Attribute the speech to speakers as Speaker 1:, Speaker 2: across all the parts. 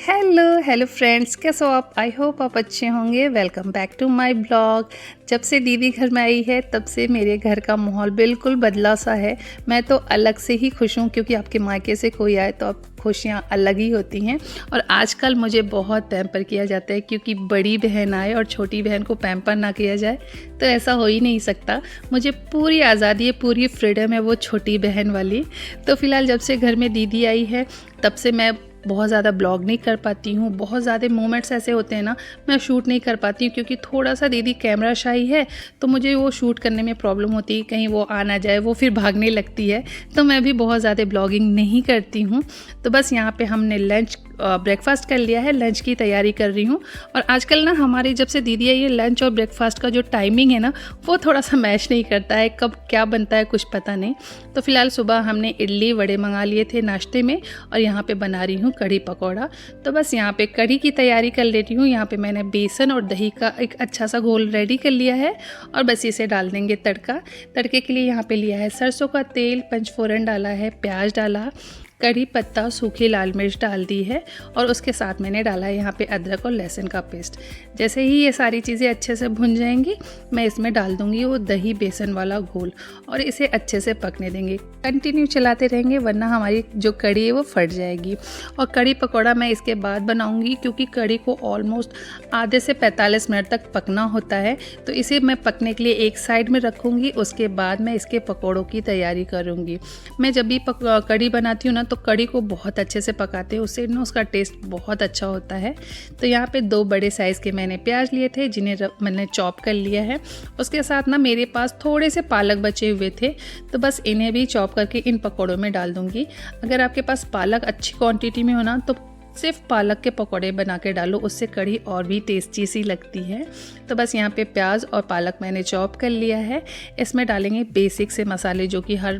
Speaker 1: Hello friends, कैसे हो आप? आई होप आप अच्छे होंगे। Welcome back to my blog. जब से दीदी घर में आई है तब से मेरे घर का माहौल बिल्कुल बदला सा है। मैं तो अलग से ही खुश हूँ क्योंकि आपके मायके से कोई आए तो आप खुशियाँ अलग ही होती हैं। और आजकल मुझे बहुत पैम्पर किया जाता है क्योंकि बड़ी बहन आए और छोटी बहन को पैम्पर ना किया जाए तो ऐसा हो ही नहीं सकता। मुझे पूरी आज़ादी है, पूरी फ्रीडम है वो छोटी बहन वाली। तो फ़िलहाल जब से घर में दीदी आई है तब से मैं बहुत ज़्यादा ब्लॉग नहीं कर पाती हूँ। बहुत ज़्यादा मोमेंट्स ऐसे होते हैं ना, मैं शूट नहीं कर पाती हूँ क्योंकि थोड़ा सा दीदी कैमरा शाई है तो मुझे वो शूट करने में प्रॉब्लम होती है। कहीं वो आ ना जाए, वो फिर भागने लगती है, तो मैं भी बहुत ज़्यादा ब्लॉगिंग नहीं करती हूँ। तो बस यहाँ पे हमने ब्रेकफास्ट कर लिया है, लंच की तैयारी कर रही हूँ। और आजकल ना हमारी जब से दीदी आई है, लंच और ब्रेकफास्ट का जो टाइमिंग है ना वो थोड़ा सा मैच नहीं करता है, कब क्या बनता है कुछ पता नहीं। तो फिलहाल सुबह हमने इडली वड़े मंगा लिए थे नाश्ते में और यहाँ पे बना रही हूँ कढ़ी पकौड़ा। तो बस यहाँ पे कढ़ी की तैयारी कर लेती हूँ। यहाँ पे मैंने बेसन और दही का एक अच्छा सा घोल रेडी कर लिया है और बस इसे डाल देंगे तड़का। तड़के के लिए यहाँ पे लिया है सरसों का तेल, पंचफोरन डाला है, प्याज डाला, कड़ी पत्ता, सूखी लाल मिर्च डाल दी है और उसके साथ मैंने डाला है यहाँ पे अदरक और लहसुन का पेस्ट। जैसे ही ये सारी चीज़ें अच्छे से भुन जाएंगी मैं इसमें डाल दूँगी वो दही बेसन वाला घोल और इसे अच्छे से पकने देंगे। कंटिन्यू चलाते रहेंगे वरना हमारी जो कड़ी है वो फट जाएगी। और कड़ी पकौड़ा मैं इसके बाद बनाऊँगी क्योंकि कड़ी को ऑलमोस्ट आधे से 45 मिनट तक पकना होता है। तो इसे मैं पकने के लिए एक साइड में रखूँगी, उसके बाद मैं इसके पकौड़ों की तैयारी करूँगी। मैं जब भी कड़ी बनाती हूँ ना तो कड़ी को बहुत अच्छे से पकाते हैं, उससे ना उसका टेस्ट बहुत अच्छा होता है। तो यहाँ पे 2 बड़े साइज़ के मैंने प्याज लिए थे जिन्हें मैंने चॉप कर लिया है। उसके साथ ना मेरे पास थोड़े से पालक बचे हुए थे तो बस इन्हें भी चॉप करके इन पकौड़ों में डाल दूँगी। अगर आपके पास पालक अच्छी क्वांटिटी में हो ना तो सिर्फ पालक के पकौड़े बना के डालो, उससे कढ़ी और भी टेस्टी सी लगती है। तो बस यहाँ पे प्याज और पालक मैंने चॉप कर लिया है। इसमें डालेंगे बेसिक से मसाले जो कि हर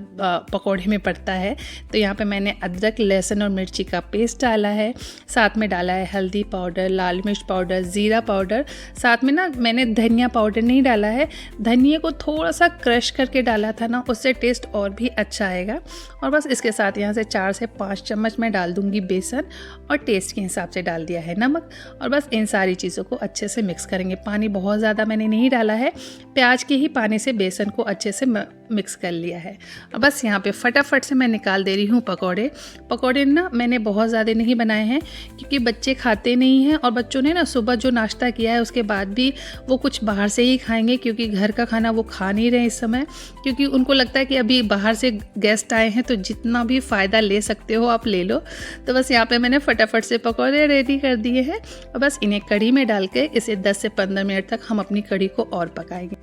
Speaker 1: पकौड़े में पड़ता है। तो यहाँ पे मैंने अदरक, लहसुन और मिर्ची का पेस्ट डाला है, साथ में डाला है हल्दी पाउडर, लाल मिर्च पाउडर, ज़ीरा पाउडर। साथ में ना मैंने धनिया पाउडर नहीं डाला है, धनिया को थोड़ा सा क्रश करके डाला था ना, उससे टेस्ट और भी अच्छा आएगा। और बस इसके साथ यहाँ से 4 से 5 चम्मच मैं डाल दूँगी बेसन और टेस्ट के हिसाब से डाल दिया है नमक। और बस इन सारी चीज़ों को अच्छे से मिक्स करेंगे। पानी बहुत ज़्यादा मैंने नहीं डाला है, प्याज के ही पानी से बेसन को अच्छे से मिक्स कर लिया है। और बस यहाँ पे फटाफट से मैं निकाल दे रही हूँ पकौड़े ना मैंने बहुत ज़्यादा नहीं बनाए हैं क्योंकि बच्चे खाते नहीं हैं और बच्चों ने ना सुबह जो नाश्ता किया है उसके बाद भी वो कुछ बाहर से ही खाएंगे क्योंकि घर का खाना वो खा नहीं रहे इस समय, क्योंकि उनको लगता है कि अभी बाहर से गेस्ट आए हैं तो जितना भी फ़ायदा ले सकते हो आप ले लो। तो बस यहाँ पे मैंने फटाफट से पकौड़े रेडी कर दिए हैं और बस इन्हें कढ़ी में डाल के इसे 10 से 15 मिनट तक हम अपनी कढ़ी को और पकाएंगे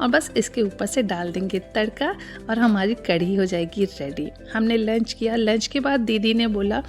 Speaker 1: और बस इसके ऊपर से डाल देंगे तड़का और हमारी कढ़ी हो जाएगी रेडी। हमने लंच किया। लंच के बाद दीदी ने बोला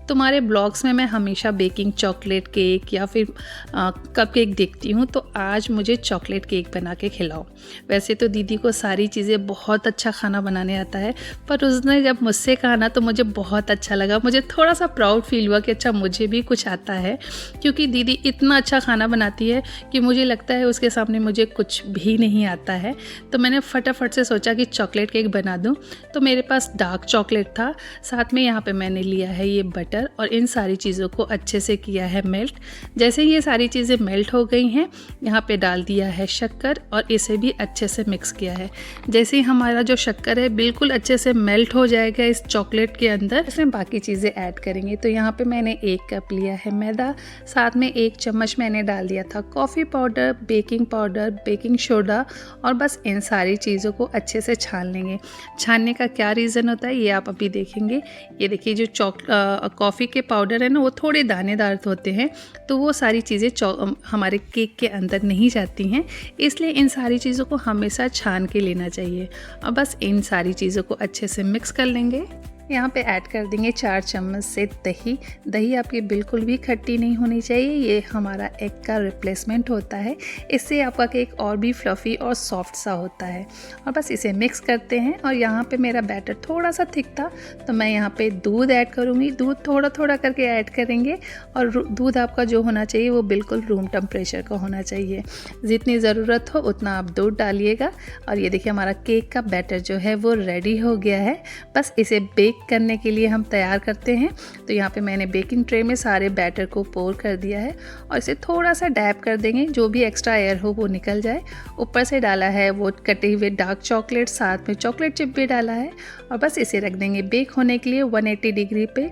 Speaker 1: तुम्हारे ब्लॉग्स में मैं हमेशा बेकिंग चॉकलेट केक या फिर कप केक देखती हूँ, तो आज मुझे चॉकलेट केक बना के खिलाओ। वैसे तो दीदी को सारी चीज़ें बहुत अच्छा खाना बनाने आता है, पर उसने जब मुझसे कहा ना तो मुझे बहुत अच्छा लगा। मुझे थोड़ा सा प्राउड फील हुआ कि अच्छा मुझे भी कुछ आता है, क्योंकि दीदी इतना अच्छा खाना बनाती है कि मुझे लगता है उसके सामने मुझे कुछ भी नहीं आता है। तो मैंने फटाफट से सोचा कि चॉकलेट केक बना दूँ। तो मेरे पास डार्क चॉकलेट था, साथ में यहाँ पे मैंने लिया है ये बटर और इन सारी चीज़ों को अच्छे से किया है मेल्ट। जैसे ही ये सारी चीज़ें मेल्ट हो गई हैं यहाँ पे डाल दिया है शक्कर और इसे भी अच्छे से मिक्स किया है। जैसे ही हमारा जो शक्कर है बिल्कुल अच्छे से मेल्ट हो जाएगा इस चॉकलेट के अंदर, इसमें बाकी चीज़ें ऐड करेंगे। तो यहाँ पे मैंने 1 कप लिया है मैदा, साथ में 1 चम्मच मैंने डाल दिया था coffee powder, baking powder, baking soda और बस इन सारी चीज़ों को अच्छे से छान लेंगे। छानने का क्या रीज़न होता है ये आप अभी देखेंगे। ये देखिए जो कॉफ़ी के पाउडर है ना वो थोड़े दानेदार होते हैं, तो वो सारी चीज़ें हमारे केक के अंदर नहीं जाती हैं, इसलिए इन सारी चीज़ों को हमेशा छान के लेना चाहिए। और बस इन सारी चीज़ों को अच्छे से मिक्स कर लेंगे। यहाँ पे ऐड कर देंगे 4 चम्मच से दही। दही आपकी बिल्कुल भी खट्टी नहीं होनी चाहिए, ये हमारा एग का रिप्लेसमेंट होता है, इससे आपका केक और भी फ्लफ़ी और सॉफ्ट सा होता है। और बस इसे मिक्स करते हैं। और यहाँ पे मेरा बैटर थोड़ा सा थिक था तो मैं यहाँ पे दूध ऐड करूँगी। दूध थोड़ा थोड़ा करके ऐड करेंगे और दूध आपका जो होना चाहिए वो बिल्कुल रूम टेम्परेचर का होना चाहिए। जितनी ज़रूरत हो उतना आप दूध डालिएगा। और ये देखिए हमारा केक का बैटर जो है वो रेडी हो गया है। बस इसे बेक बेक करने के लिए हम तैयार करते हैं। तो यहाँ पे मैंने बेकिंग ट्रे में सारे बैटर को पोर कर दिया है और इसे थोड़ा सा डैप कर देंगे, जो भी एक्स्ट्रा एयर हो वो निकल जाए। ऊपर से डाला है वो कटे हुए डार्क चॉकलेट, साथ में चॉकलेट चिप भी डाला है और बस इसे रख देंगे बेक होने के लिए 180 डिग्री पे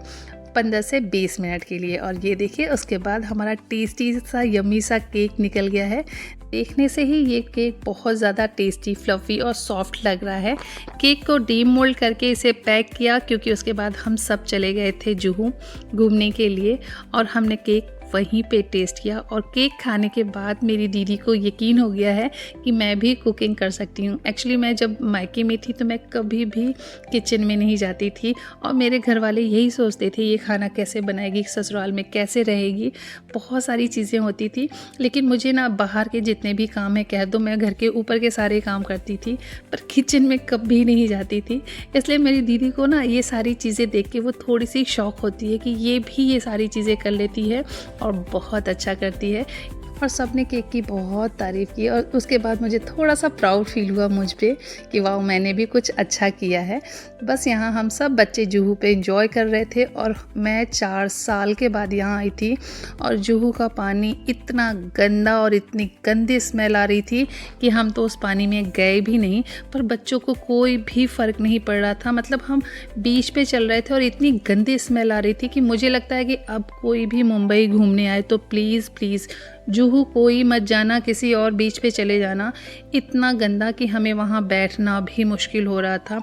Speaker 1: 15 से 20 मिनट के लिए। और ये देखिए उसके बाद हमारा टेस्टी सा यम्मी सा केक निकल गया है। देखने से ही ये केक बहुत ज़्यादा टेस्टी, फ्लफ़ी और सॉफ्ट लग रहा है। केक को डीमोल्ड करके इसे पैक किया, क्योंकि उसके बाद हम सब चले गए थे जुहू घूमने के लिए और हमने केक वहीं पे टेस्ट किया। और केक खाने के बाद मेरी दीदी को यकीन हो गया है कि मैं भी कुकिंग कर सकती हूँ। एक्चुअली मैं जब मायके में थी तो मैं कभी भी किचन में नहीं जाती थी और मेरे घर वाले यही सोचते थे ये खाना कैसे बनाएगी, ससुराल में कैसे रहेगी, बहुत सारी चीज़ें होती थी। लेकिन मुझे ना बाहर के जितने भी काम है कह दो, मैं घर के ऊपर के सारे काम करती थी पर किचन में कभी नहीं जाती थी। इसलिए मेरी दीदी को ना ये सारी चीज़ें देख के वो थोड़ी सी शौक होती है कि ये भी ये सारी चीज़ें कर लेती है और बहुत अच्छा करती है। और सब ने केक की बहुत तारीफ़ की और उसके बाद मुझे थोड़ा सा प्राउड फील हुआ मुझ पे कि वाह मैंने भी कुछ अच्छा किया है। बस यहाँ हम सब बच्चे जुहू पे एंजॉय कर रहे थे और मैं 4 साल के बाद यहाँ आई थी और जुहू का पानी इतना गंदा और इतनी गंदी स्मेल आ रही थी कि हम तो उस पानी में गए भी नहीं। पर बच्चों को कोई भी फ़र्क नहीं पड़ रहा था। मतलब हम बीच पे चल रहे थे और इतनी गंदी स्मेल आ रही थी कि मुझे लगता है कि अब कोई भी मुंबई घूमने आए तो प्लीज़ जुहू कोई मत जाना, किसी और बीच पे चले जाना। इतना गंदा कि हमें वहाँ बैठना भी मुश्किल हो रहा था।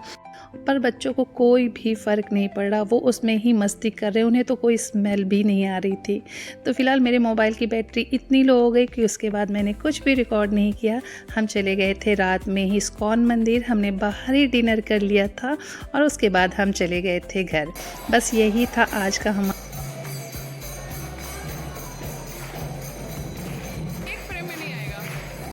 Speaker 1: पर बच्चों को कोई भी फ़र्क नहीं पड़ रहा, वो उसमें ही मस्ती कर रहे, उन्हें तो कोई स्मेल भी नहीं आ रही थी। तो फ़िलहाल मेरे मोबाइल की बैटरी इतनी लो हो गई कि उसके बाद मैंने कुछ भी रिकॉर्ड नहीं किया। हम चले गए थे रात में ही इस्कॉन मंदिर, हमने बाहर ही डिनर कर लिया था और उसके बाद हम चले गए थे घर। बस यही था आज का हमारा